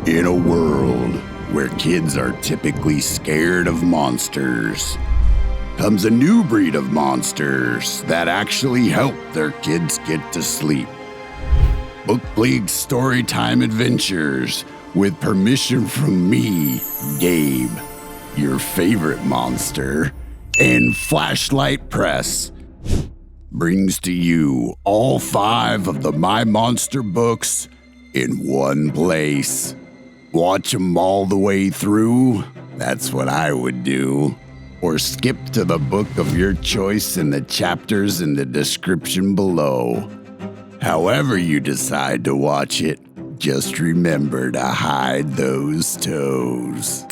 In a world where kids are typically scared of monsters, comes a new breed of monsters that actually help their kids get to sleep. Bookleague StoryTime Adventures, with permission from me, Gabe, your favorite monster, and Flashlight Press, brings to you all 5 of the My Monster books in one place. Watch them all the way through, that's what I would do. Or skip to the book of your choice in the chapters in the description below. However you decide to watch it, just remember to hide those toes.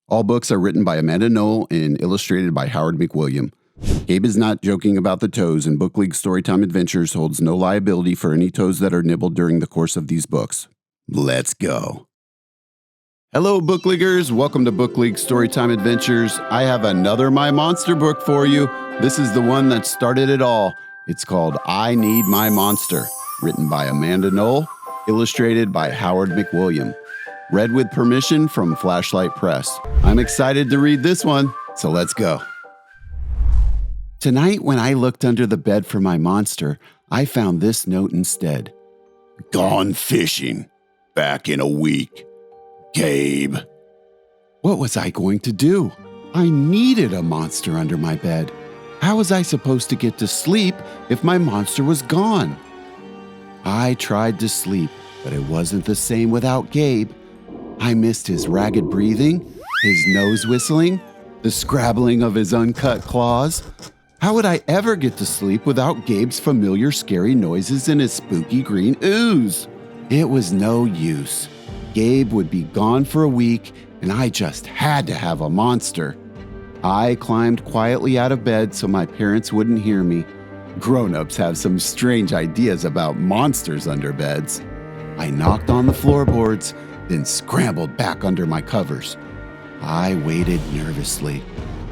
All books are written by Amanda Knoll and illustrated by Howard McWilliam. Gabe is not joking about the toes, and Bookleague Storytime Adventures holds no liability for any toes that are nibbled during the course of these books. Let's go. Hello, Bookleaguers. Welcome to Bookleague Storytime Adventures. I have another My Monster book for you. This is the one that started it all. It's called I Need My Monster, written by Amanda Knoll, illustrated by Howard McWilliam. Read with permission from Flashlight Press. I'm excited to read this one, so let's go. Tonight, when I looked under the bed for my monster, I found this note instead. Gone fishing. Back in a week. Gabe. What was I going to do? I needed a monster under my bed. How was I supposed to get to sleep if my monster was gone? I tried to sleep, but it wasn't the same without Gabe. I missed his ragged breathing, his nose whistling, the scrabbling of his uncut claws. How would I ever get to sleep without Gabe's familiar scary noises and his spooky green ooze? It was no use. Gabe would be gone for a week, and I just had to have a monster. I climbed quietly out of bed so my parents wouldn't hear me. Grown-ups have some strange ideas about monsters under beds. I knocked on the floorboards, then scrambled back under my covers. I waited nervously.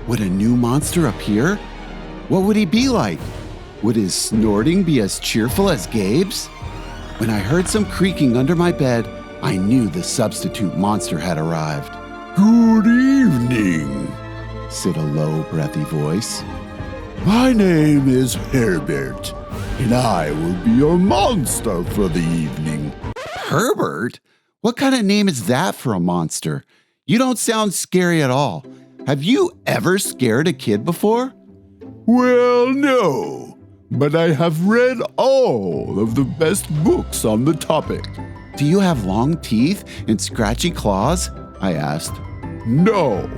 Would a new monster appear? What would he be like? Would his snorting be as cheerful as Gabe's? When I heard some creaking under my bed, I knew the substitute monster had arrived. Good evening, said a low, breathy voice. My name is Herbert, and I will be your monster for the evening. Herbert? What kind of name is that for a monster? You don't sound scary at all. Have you ever scared a kid before? Well, no, but I have read all of the best books on the topic. Do you have long teeth and scratchy claws? I asked. No,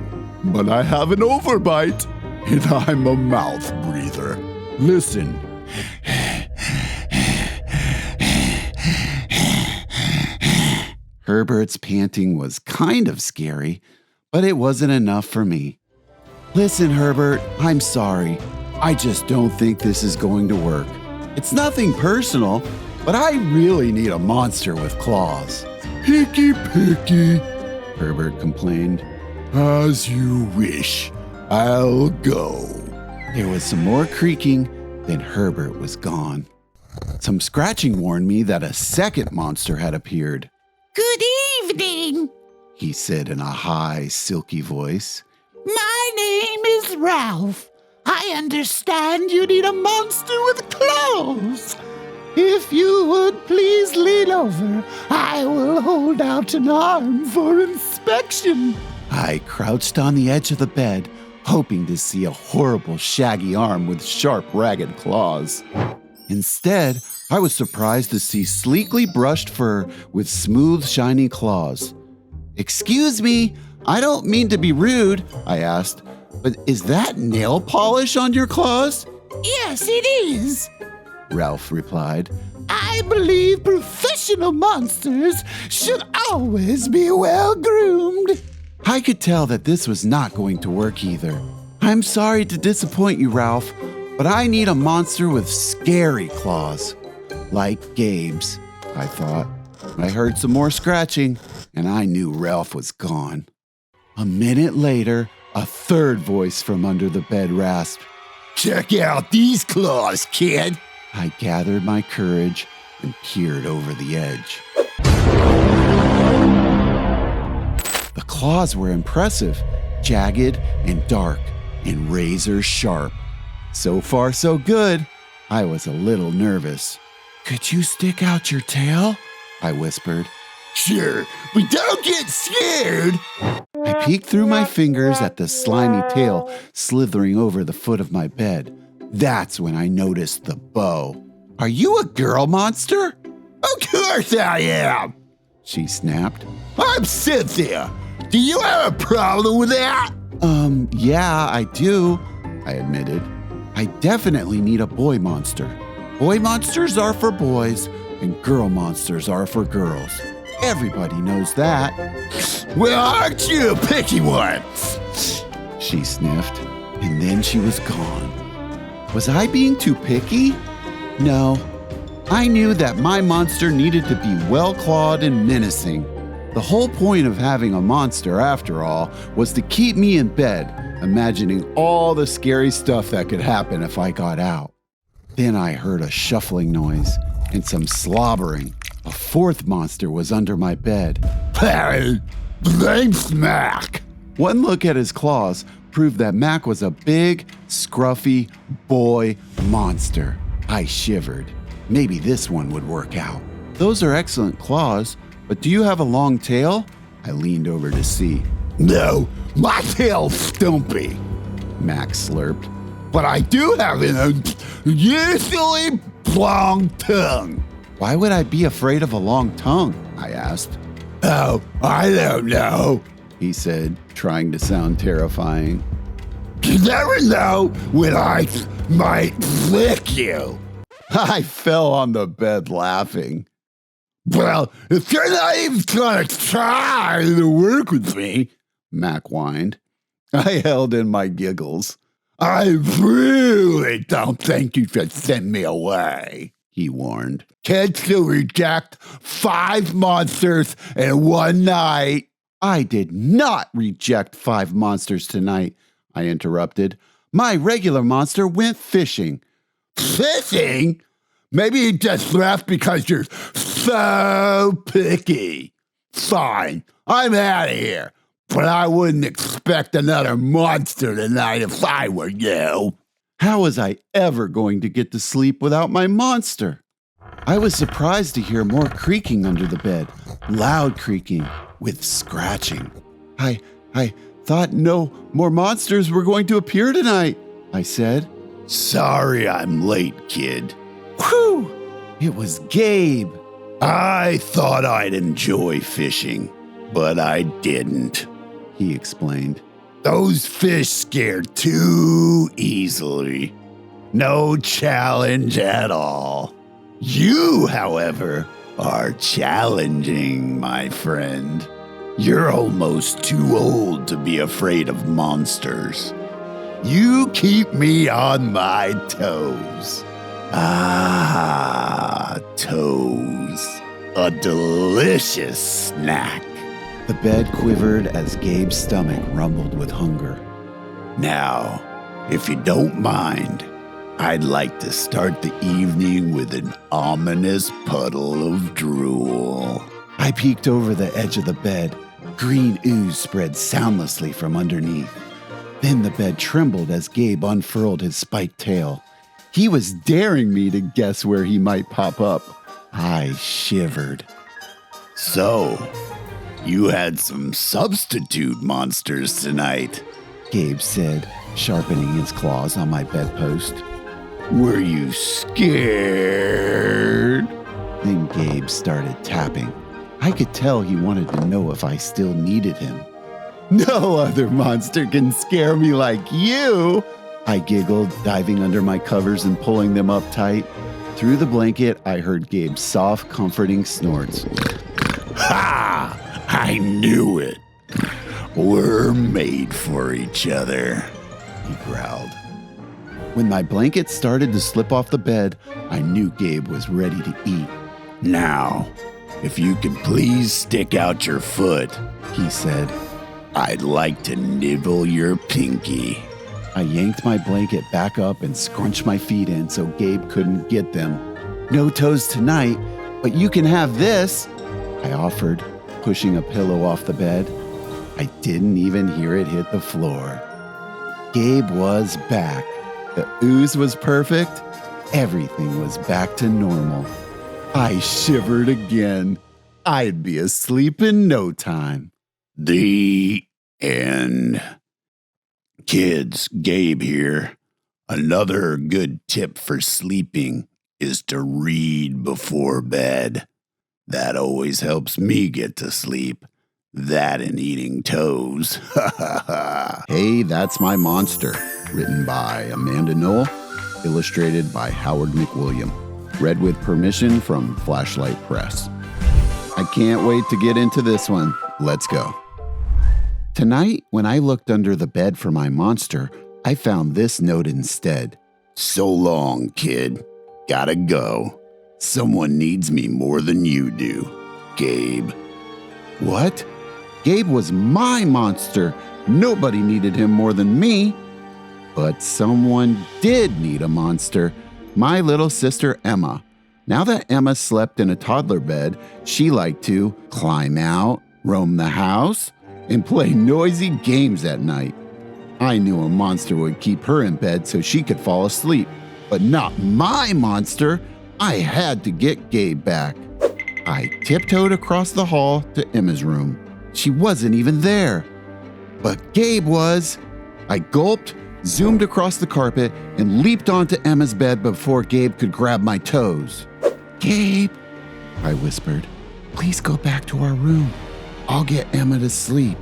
but I have an overbite, and I'm a mouth breather. Listen. Herbert's panting was kind of scary, but it wasn't enough for me. Listen, Herbert, I'm sorry. I just don't think this is going to work. It's nothing personal, but I really need a monster with claws. Picky, picky, Herbert complained. As you wish. I'll go. There was some more creaking, then Herbert was gone. Some scratching warned me that a second monster had appeared. Good evening, he said in a high, silky voice. My name is Ralph. I understand you need a monster with claws. If you would please lean over, I will hold out an arm for inspection. I crouched on the edge of the bed, hoping to see a horrible, shaggy arm with sharp, ragged claws. Instead, I was surprised to see sleekly brushed fur with smooth, shiny claws. Excuse me, I don't mean to be rude, I asked, but is that nail polish on your claws? Yes, it is, Ralph replied. I believe professional monsters should always be well groomed. I could tell that this was not going to work either. I'm sorry to disappoint you, Ralph, but I need a monster with scary claws. Like Gabe's, I thought. I heard some more scratching, and I knew Ralph was gone. A minute later, a third voice from under the bed rasped. Check out these claws, kid. I gathered my courage and peered over the edge. claws were impressive, jagged and dark and razor sharp. So far, so good. I was a little nervous. "Could you stick out your tail?" I whispered. Sure, but don't get scared. I peeked through my fingers at the slimy tail slithering over the foot of my bed. That's when I noticed the bow. "Are you a girl monster?" Of course I am. she snapped. I'm Cynthia. Do you have a problem with that? Yeah, I do, I admitted. I definitely need a boy monster. Boy monsters are for boys, and girl monsters are for girls. Everybody knows that. Well, aren't you a picky one? She sniffed, and then she was gone. Was I being too picky? No. I knew that my monster needed to be well-clawed and menacing. The whole point of having a monster, after all, was to keep me in bed, imagining all the scary stuff that could happen if I got out. Then I heard a shuffling noise and some slobbering. A fourth monster was under my bed. Thanks, Mac. One look at his claws proved that Mac was a big, scruffy boy monster. I shivered. Maybe this one would work out. Those are excellent claws, but do you have a long tail? I leaned over to see. No, my tail's stumpy, Mac slurped. but I do have an unusually long tongue. Why would I be afraid of a long tongue? I asked. Oh, I don't know. He said, trying to sound terrifying. You never know when I might flick you. I fell on the bed laughing. Well, if you're not even gonna try to work with me, Mac whined. I held in my giggles. I really don't think you should send me away, he warned. Kids who reject 5 monsters in one night. I did not reject 5 monsters tonight, I interrupted. My regular monster went fishing. Fishing? Maybe you just left because you're so picky. Fine, I'm out of here. But I wouldn't expect another monster tonight if I were you. How was I ever going to get to sleep without my monster? I was surprised to hear more creaking under the bed, loud creaking with scratching. I thought no more monsters were going to appear tonight, I said. Sorry I'm late, kid. Whew! It was Gabe. I thought I'd enjoy fishing, but I didn't, he explained. Those fish scared too easily. No challenge at all. You, however, are challenging, my friend. You're almost too old to be afraid of monsters. You keep me on my toes. Ah, toes. A delicious snack. The bed quivered as Gabe's stomach rumbled with hunger. Now, if you don't mind, I'd like to start the evening with an ominous puddle of drool. I peeked over the edge of the bed. Green ooze spread soundlessly from underneath. Then the bed trembled as Gabe unfurled his spiked tail. He was daring me to guess where he might pop up. I shivered. So, you had some substitute monsters tonight, Gabe said, sharpening his claws on my bedpost. Were you scared? Then Gabe started tapping. I could tell he wanted to know if I still needed him. No other monster can scare me like you, I giggled, diving under my covers and pulling them up tight. Through the blanket, I heard Gabe's soft, comforting snorts. Ha! I knew it. We're made for each other, he growled. When my blanket started to slip off the bed, I knew Gabe was ready to eat. Now, if you could please stick out your foot, he said. I'd like to nibble your pinky. I yanked my blanket back up and scrunched my feet in so Gabe couldn't get them. No toes tonight, but you can have this, I offered, pushing a pillow off the bed. I didn't even hear it hit the floor. Gabe was back. The ooze was perfect. Everything was back to normal. I shivered again. I'd be asleep in no time. The end. Kids, Gabe here. Another good tip for sleeping is to read before bed. That always helps me get to sleep. That and eating toes. Hey, That's My Monster, written by Amanda Knoll, illustrated by Howard McWilliam. Read with permission from Flashlight Press. I can't wait to get into this one. Let's go. Tonight, when I looked under the bed for my monster, I found this note instead. So long, kid. Gotta go. Someone needs me more than you do. Gabe. What? Gabe was my monster. Nobody needed him more than me. But someone did need a monster. My little sister Emma. Now that Emma slept in a toddler bed, she liked to climb out, roam the house, and play noisy games at night. I knew a monster would keep her in bed so she could fall asleep. But not my monster. I had to get Gabe back. I tiptoed across the hall to Emma's room. She wasn't even there. But Gabe was. I gulped, zoomed across the carpet, and leaped onto Emma's bed before Gabe could grab my toes. Gabe, I whispered, please go back to our room. I'll get Emma to sleep.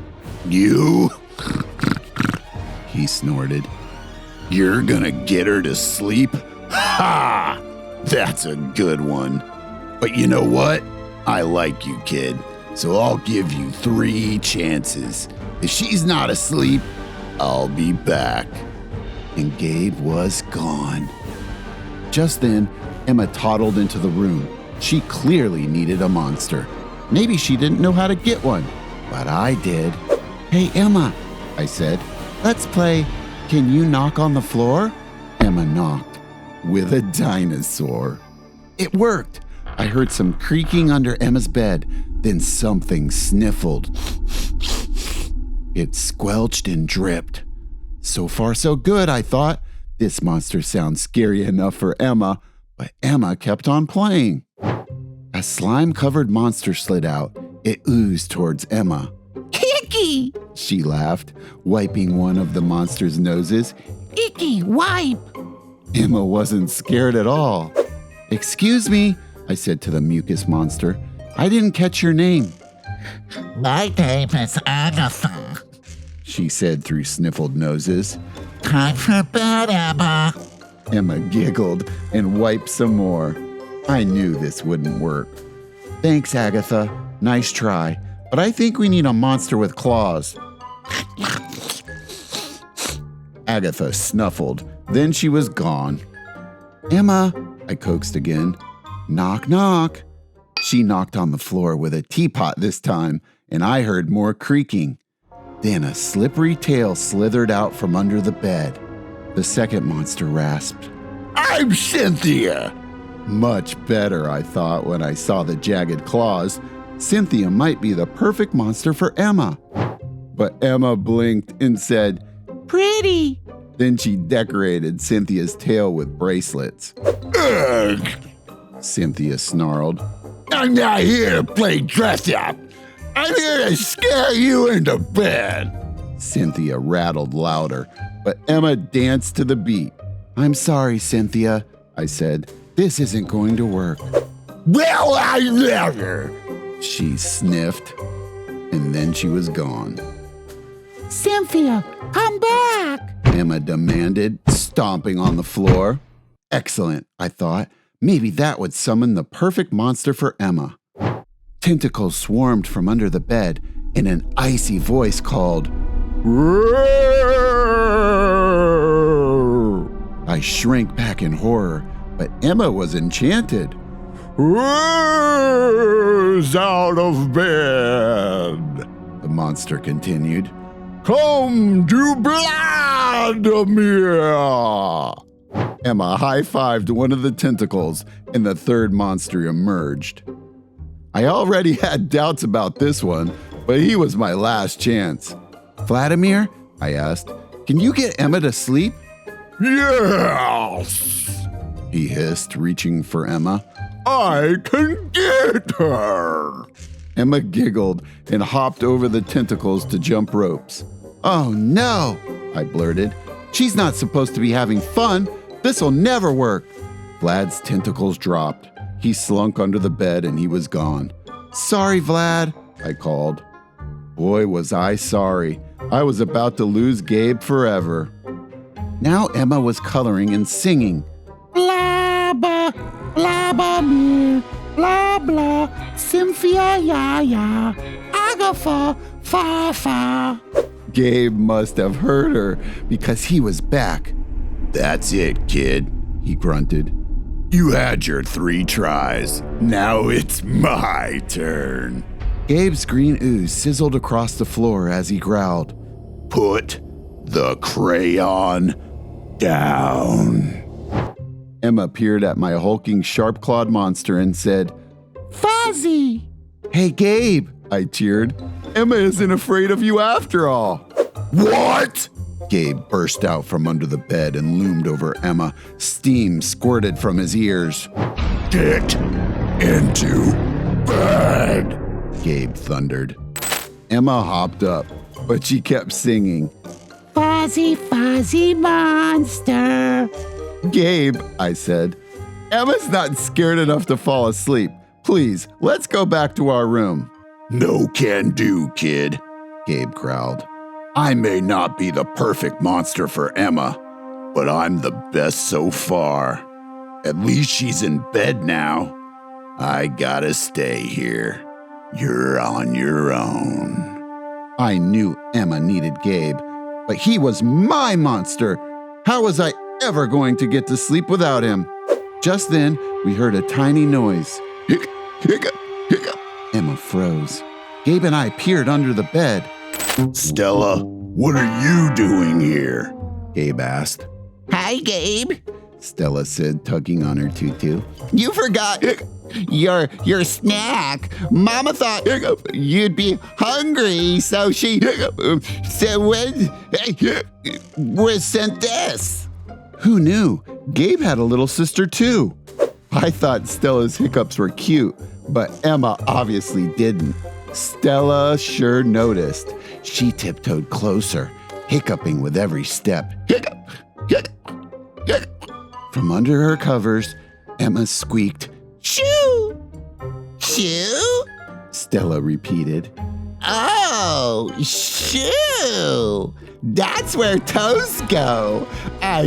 You? He snorted. You're gonna get her to sleep? Ha! That's a good one. But you know what? I like you, kid. So I'll give you 3 chances. If she's not asleep, I'll be back. And Gabe was gone. Just then, Emma toddled into the room. She clearly needed a monster. Maybe she didn't know how to get one, but I did. Hey, Emma, I said, let's play Can You Knock on the Floor? Emma knocked with a dinosaur. It worked. I heard some creaking under Emma's bed. Then something sniffled. It squelched and dripped. So far, so good, I thought. This monster sounds scary enough for Emma, but Emma kept on playing. A slime-covered monster slid out. It oozed towards Emma. Icky! She laughed, wiping one of the monster's noses. Icky, wipe! Emma wasn't scared at all. Excuse me, I said to the mucus monster. I didn't catch your name. My name is Agatha, she said through sniffled noses. Time for bed, Emma. Emma giggled and wiped some more. I knew this wouldn't work. Thanks, Agatha. Nice try. But I think we need a monster with claws. Agatha snuffled. Then she was gone. Emma, I coaxed again. Knock, knock. She knocked on the floor with a teapot this time, and I heard more creaking. Then a slippery tail slithered out from under the bed. The second monster rasped. I'm Cynthia. Much better, I thought when I saw the jagged claws. Cynthia might be the perfect monster for Emma. But Emma blinked and said, Pretty. Then she decorated Cynthia's tail with bracelets. Ugh. Cynthia snarled. I'm not here to play dress up. I'm here to scare you into bed. Cynthia rattled louder, but Emma danced to the beat. I'm sorry, Cynthia, I said. This isn't going to work. Well, I never. She sniffed, and then she was gone. Cynthia, come back. Emma demanded, stomping on the floor. Excellent, I thought. Maybe that would summon the perfect monster for Emma. Tentacles swarmed from under the bed, and an icy voice called, Roar! I shrank back in horror, but Emma was enchanted. Rise out of bed, the monster continued. Come to Vladimir! Emma high-fived one of the tentacles, and the third monster emerged. I already had doubts about this one, but he was my last chance. Vladimir, I asked, can you get Emma to sleep? Yes, He hissed, reaching for Emma. I can get her. Emma giggled and hopped over the tentacles to jump ropes. Oh no, I blurted. She's not supposed to be having fun. This'll never work. Vlad's tentacles dropped. He slunk under the bed and he was gone. Sorry, Vlad, I called. Boy, was I sorry. I was about to lose Gabe forever. Now Emma was coloring and singing. Blah, blah, blah, blah, mir, blah, blah, Cynthia, ya, ya, Agatha, fa, fa. Gabe must have heard her because he was back. That's it, kid, He grunted. You had your 3 tries. Now it's my turn. Gabe's green ooze sizzled across the floor as he growled. Put the crayon down. Emma peered at my hulking, sharp-clawed monster and said, Fuzzy. Hey, Gabe, I cheered. Emma isn't afraid of you after all. What? Gabe burst out from under the bed and loomed over Emma. Steam squirted from his ears. Get into bed, Gabe thundered. Emma hopped up, but she kept singing. Fuzzy, fuzzy monster. Gabe, I said, Emma's not scared enough to fall asleep. Please, let's go back to our room. No can do, kid. Gabe growled. I may not be the perfect monster for Emma, but I'm the best so far. At least she's in bed now. I gotta stay here. You're on your own. I knew Emma needed Gabe, but he was my monster. How was I ever going to get to sleep without him? Just then, we heard a tiny noise. Hiccup, hiccup, hiccup. Emma froze. Gabe and I peered under the bed. Stella, what are you doing here? Gabe asked. Hi, Gabe. Stella said, tugging on her tutu. You forgot your snack. Mama thought you'd be hungry, so she was sent this. Who knew? Gabe had a little sister too. I thought Stella's hiccups were cute, but Emma obviously didn't. Stella sure noticed. She tiptoed closer, hiccuping with every step. Hiccup, hiccup, hiccup. From under her covers, Emma squeaked, Shoo! Shoo? Stella repeated. Oh, shoo! That's where toes go. I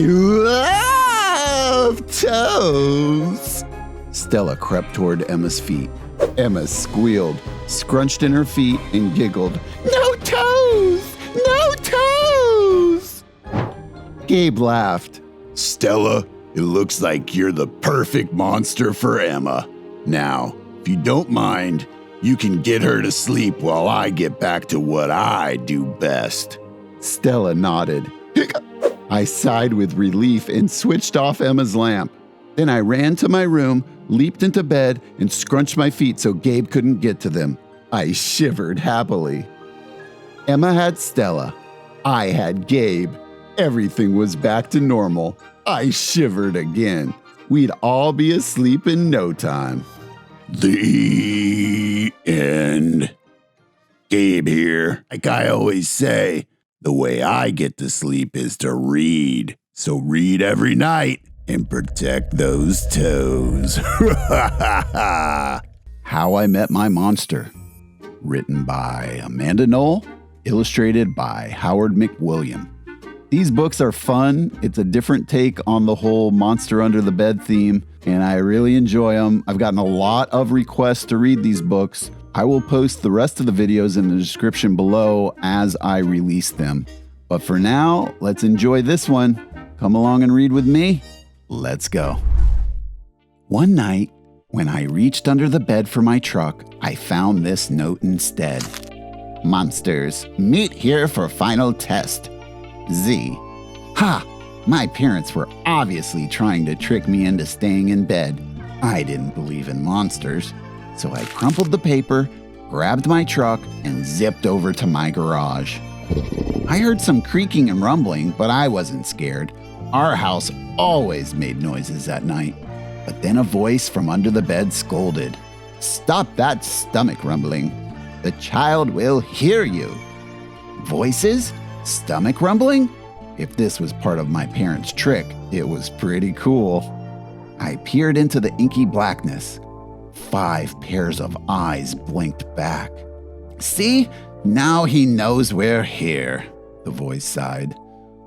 love toes. Stella crept toward Emma's feet. Emma squealed, scrunched in her feet, and giggled. No toes! No toes! Gabe laughed. Stella, it looks like you're the perfect monster for Emma. Now, if you don't mind, you can get her to sleep while I get back to what I do best. Stella nodded. Hiccup. I sighed with relief and switched off Emma's lamp. Then I ran to my room, leaped into bed, and scrunched my feet so Gabe couldn't get to them. I shivered happily. Emma had Stella. I had Gabe. Everything was back to normal. I shivered again. We'd all be asleep in no time. The end. Gabe here. Like I always say, the way I get to sleep is to read. So read every night and protect those toes. How I Met My Monster. Written by Amanda Knoll. Illustrated by Howard McWilliam. These books are fun. It's a different take on the whole monster under the bed theme, and I really enjoy them. I've gotten a lot of requests to read these books. I will post the rest of the videos in the description below as I release them. But for now, let's enjoy this one. Come along and read with me. Let's go. One night, when I reached under the bed for my truck, I found this note instead. Monsters, meet here for final test. Z. Ha! My parents were obviously trying to trick me into staying in bed. I didn't believe in monsters, so I crumpled the paper, grabbed my truck, and zipped over to my garage. I heard some creaking and rumbling, but I wasn't scared. Our house always made noises at night. But then a voice from under the bed scolded, "Stop that stomach rumbling. The child will hear you." Voices? Stomach rumbling? If this was part of my parents' trick, it was pretty cool. I peered into the inky blackness. 5 pairs of eyes blinked back. "See? Now he knows we're here," the voice sighed.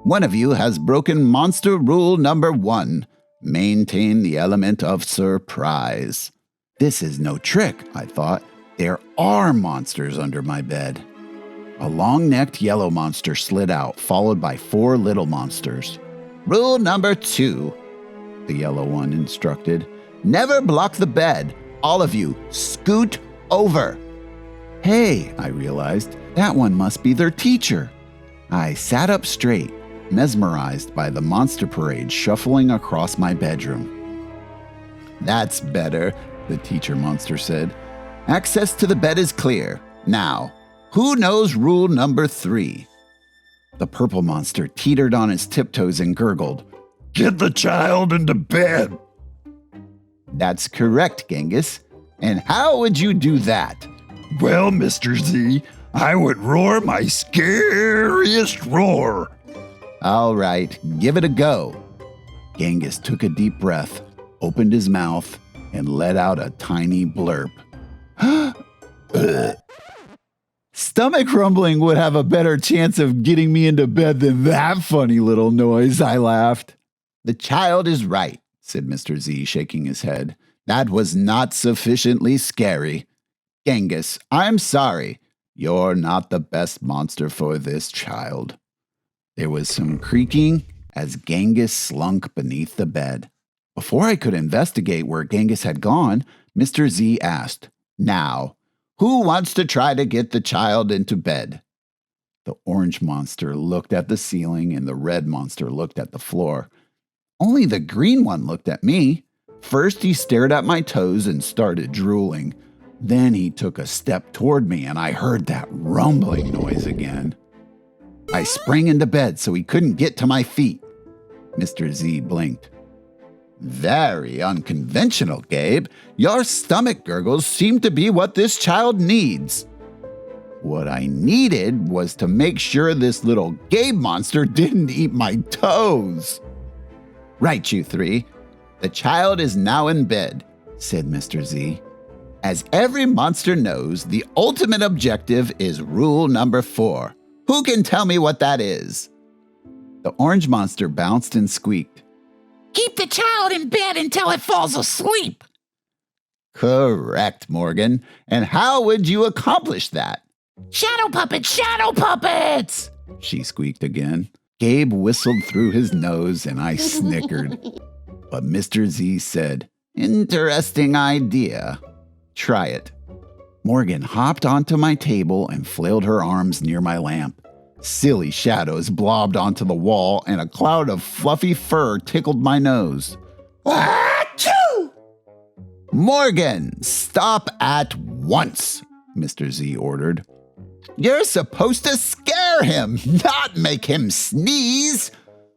"One of you has broken monster rule number 1. Maintain the element of surprise." This is no trick, I thought. There are monsters under my bed. A long-necked yellow monster slid out, followed by 4 little monsters. "Rule number 2, the yellow one instructed. "Never block the bed. All of you, scoot over." Hey, I realized, that one must be their teacher. I sat up straight, mesmerized by the monster parade shuffling across my bedroom. "That's better," the teacher monster said. "Access to the bed is clear. Now, who knows rule number 3? The purple monster teetered on his tiptoes and gurgled, "Get the child into bed." "That's correct, Genghis. And how would you do that?" "Well, Mr. Z, I would roar my scariest roar." "All right, give it a go." Genghis took a deep breath, opened his mouth, and let out a tiny blurp. Stomach rumbling would have a better chance of getting me into bed than that funny little noise, I laughed. "The child is right," said Mr. Z, shaking his head. "That was not sufficiently scary. Genghis, I'm sorry. You're not the best monster for this child." There was some creaking as Genghis slunk beneath the bed. Before I could investigate where Genghis had gone, Mr. Z asked, "Now, who wants to try to get the child into bed?" The orange monster looked at the ceiling and the red monster looked at the floor. Only the green one looked at me. First, he stared at my toes and started drooling. Then he took a step toward me and I heard that rumbling noise again. I sprang into bed so he couldn't get to my feet. Mr. Z blinked. "Very unconventional, Gabe. Your stomach gurgles seem to be what this child needs." What I needed was to make sure this little Gabe monster didn't eat my toes. "Right, you 3. The child is now in bed," said Mr. Z. "As every monster knows, the ultimate objective is rule number 4. Who can tell me what that is?" The orange monster bounced and squeaked. Keep the child in bed until it falls asleep. Correct, Morgan. And how would you accomplish that? Shadow puppets, shadow puppets! She squeaked again. Gabe whistled through his nose and I snickered. But Mr. Z said, "Interesting idea. Try it." Morgan hopped onto my table and flailed her arms near my lamp. Silly shadows blobbed onto the wall and a cloud of fluffy fur tickled my nose. Achoo! "Morgan, stop at once," Mr. Z ordered. "You're supposed to scare him, not make him sneeze."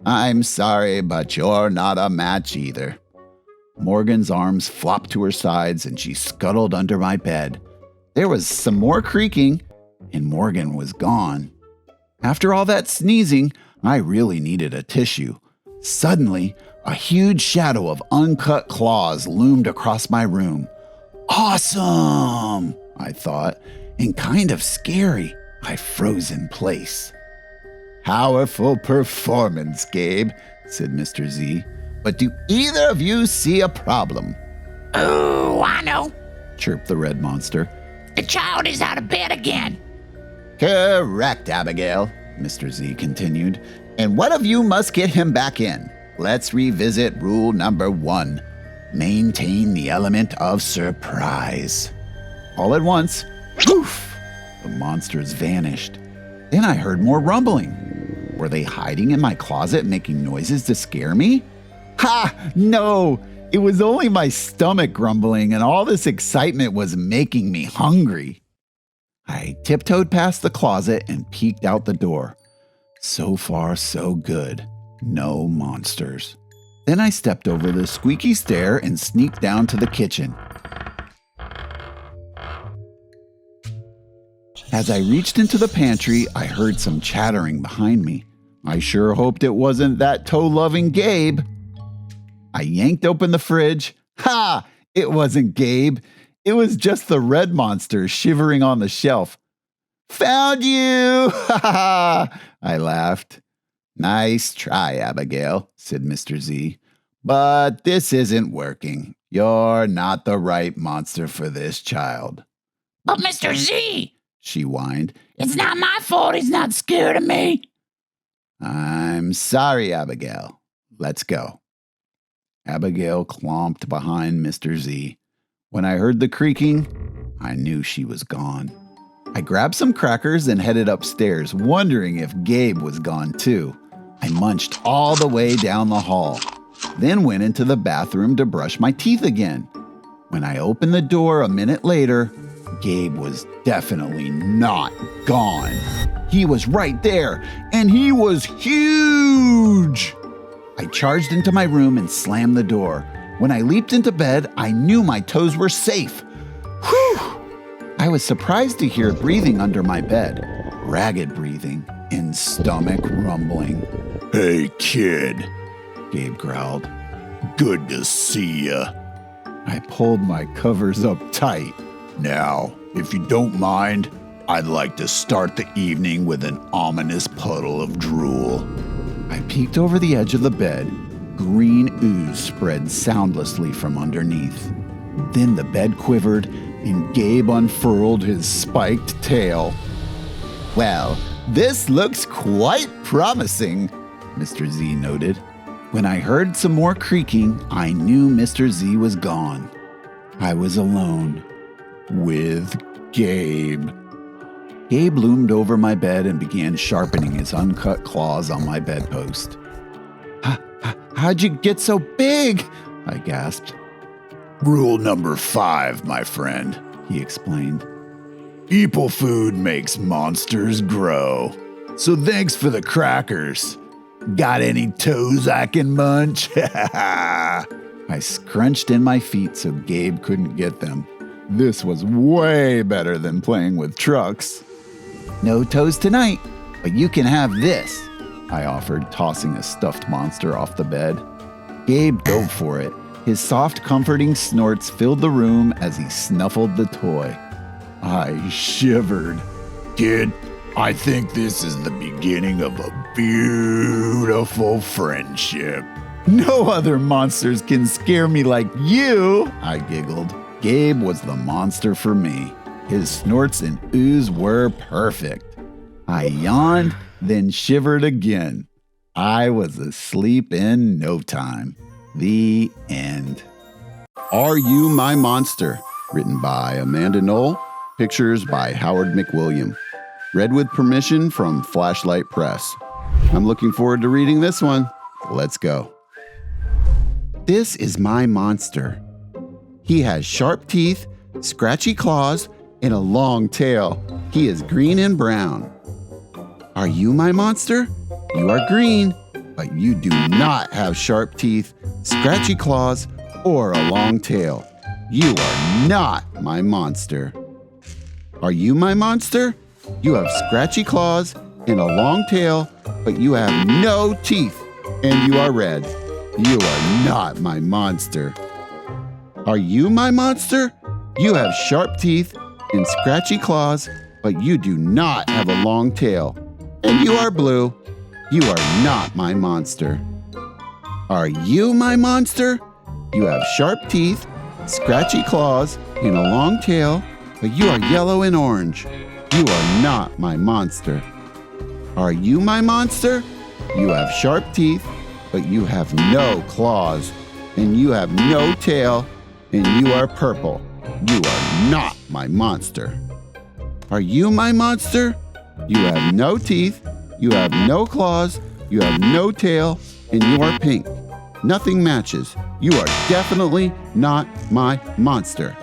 "I'm sorry, but you're not a match either." Morgan's arms flopped to her sides and she scuttled under my bed. There was some more creaking and Morgan was gone. After all that sneezing, I really needed a tissue. Suddenly, a huge shadow of uncut claws loomed across my room. Awesome, I thought, and kind of scary. I froze in place. "Powerful performance, Gabe," said Mr. Z. "But do either of you see a problem?" Oh, I know. Chirped the red monster. The child is out of bed again. "Correct, Abigail," Mr. Z continued. "And one of you must get him back in. Let's revisit rule number 1. Maintain the element of surprise." All at once, poof, the monsters vanished. Then I heard more rumbling. Were they hiding in my closet making noises to scare me? Ha! No! It was only my stomach grumbling and all this excitement was making me hungry. I tiptoed past the closet and peeked out the door. So far, so good. No monsters. Then I stepped over the squeaky stair and sneaked down to the kitchen. As I reached into the pantry, I heard some chattering behind me. I sure hoped it wasn't that toe-loving Gabe. I yanked open the fridge. Ha! It wasn't Gabe. It was just the red monster shivering on the shelf. Found you! Ha ha! I laughed. Nice try, Abigail, said Mr. Z. But this isn't working. You're not the right monster for this child. But Mr. Z, she whined. It's not my fault he's not scared of me. I'm sorry, Abigail. Let's go. Abigail clomped behind Mr. Z. When I heard the creaking, I knew she was gone. I grabbed some crackers and headed upstairs, wondering if Gabe was gone too. I munched all the way down the hall, then went into the bathroom to brush my teeth again. When I opened the door a minute later, Gabe was definitely not gone. He was right there, and he was huge! I charged into my room and slammed the door. When I leaped into bed, I knew my toes were safe. Whew! I was surprised to hear breathing under my bed, ragged breathing and stomach rumbling. Hey, kid, Gabe growled. Good to see ya. I pulled my covers up tight. Now, if you don't mind, I'd like to start the evening with an ominous puddle of drool. I peeked over the edge of the bed. Green ooze spread soundlessly from underneath. Then the bed quivered, and Gabe unfurled his spiked tail. Well, this looks quite promising, Mr. Z noted. When I heard some more creaking, I knew Mr. Z was gone. I was alone with Gabe. Gabe loomed over my bed and began sharpening his uncut claws on my bedpost. How'd you get so big? I gasped. Rule number 5, my friend, he explained. People food makes monsters grow. So thanks for the crackers. Got any toes I can munch? I scrunched in my feet so Gabe couldn't get them. This was way better than playing with trucks. No toes tonight, but you can have this, I offered, tossing a stuffed monster off the bed. Gabe dove for it. His soft, comforting snorts filled the room as he snuffled the toy. I shivered. Kid, I think this is the beginning of a beautiful friendship. No other monsters can scare me like you, I giggled. Gabe was the monster for me. His snorts and ooze were perfect. I yawned, then shivered again. I was asleep in no time. The end. Are You My Monster? Written by Amanda Knoll. Pictures by Howard McWilliam. Read with permission from Flashlight Press. I'm looking forward to reading this one. Let's go. This is my monster. He has sharp teeth, scratchy claws, and a long tail. He is green and brown. Are you my monster? You are green, but you do not have sharp teeth, scratchy claws, or a long tail. You are not my monster. Are you my monster? You have scratchy claws and a long tail, but you have no teeth, and you are red. You are not my monster. Are you my monster? You have sharp teeth and scratchy claws, but you do not have a long tail, and you are blue. You are not my monster. Are you my monster? You have sharp teeth, scratchy claws, and a long tail, but you are yellow and orange. You are not my monster. Are you my monster? You have sharp teeth, but you have no claws, and you have no tail, and you are purple. You are not my monster. Are you my monster? You have no teeth, you have no claws, you have no tail, and you are pink. Nothing matches. You are definitely not my monster.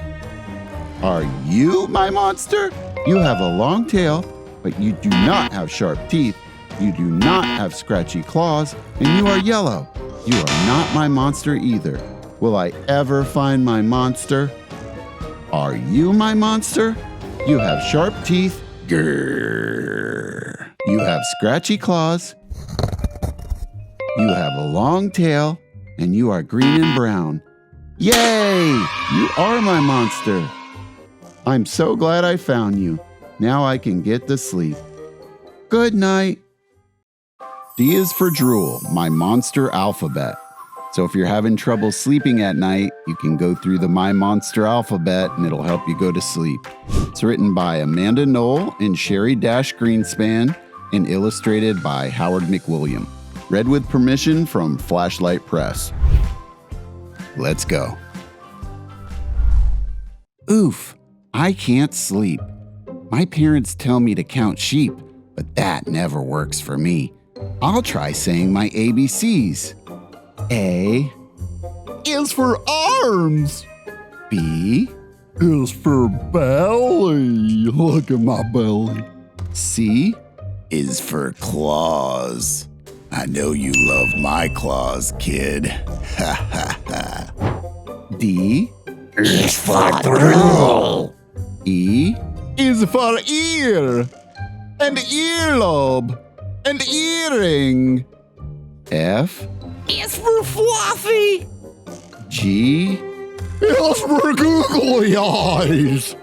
Are you my monster? You have a long tail, but you do not have sharp teeth. You do not have scratchy claws, and you are yellow. You are not my monster either. Will I ever find my monster? Are you my monster? You have sharp teeth. Grrr. You have scratchy claws. You have a long tail, and you are green and brown. Yay! You are my monster. I'm so glad I found you. Now I can get to sleep. Good night. D is for Drool, my monster alphabet. So if you're having trouble sleeping at night, you can go through the My Monster alphabet and it'll help you go to sleep. It's written by Amanda Knoll and Sherry Greenspan and illustrated by Howard McWilliam. Read with permission from Flashlight Press. Let's go. Oof, I can't sleep. My parents tell me to count sheep, but that never works for me. I'll try saying my ABCs. A Is for arms. B Is for belly. Look at my belly. C Is for claws. I know you love my claws, kid. Ha ha ha. D Is for Drool. E Is for ear. and earlobe and earring. F Is for Fluffy. G Is for googly eyes.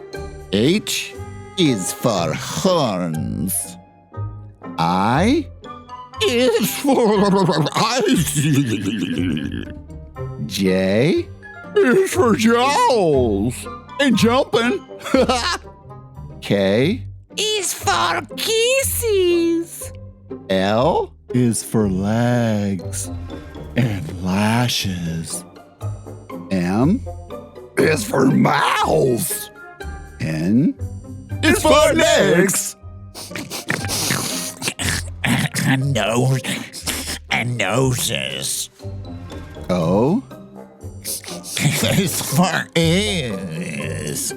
H Is for horns. I Is for eyes. J Is for jowls. And jumping. K Is for Kisses. L Is for legs and lashes. M Is for mouths. N Is for necks. And noses. O Is for ears.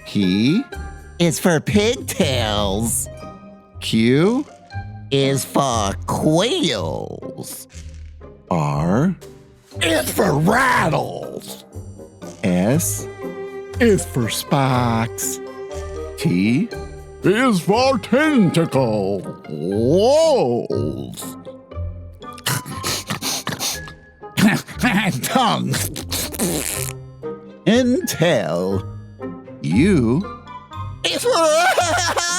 P Is for pigtails. Q Is for quails. R Is for rattles. S Is for spikes. T Is for tentacles. Tongue. and tail. U Is for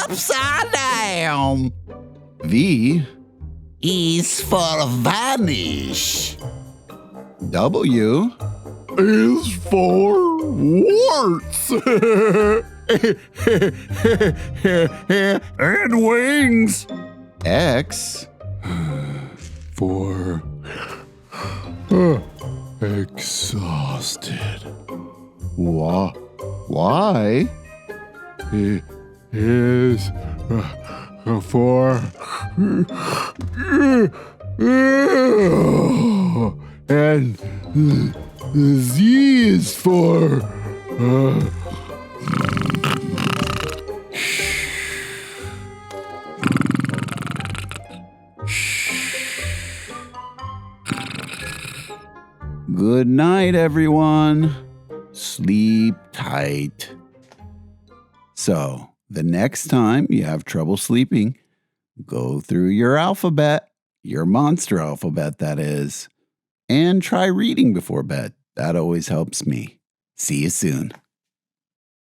upside down. V Is for vanish. W Is for warts. And wings. X For exhausted. Y Is for and Z is for Good night, everyone. Sleep tight. So, the next time you have trouble sleeping, go through your alphabet, your monster alphabet, that is, and try reading before bed. That always helps me. See you soon.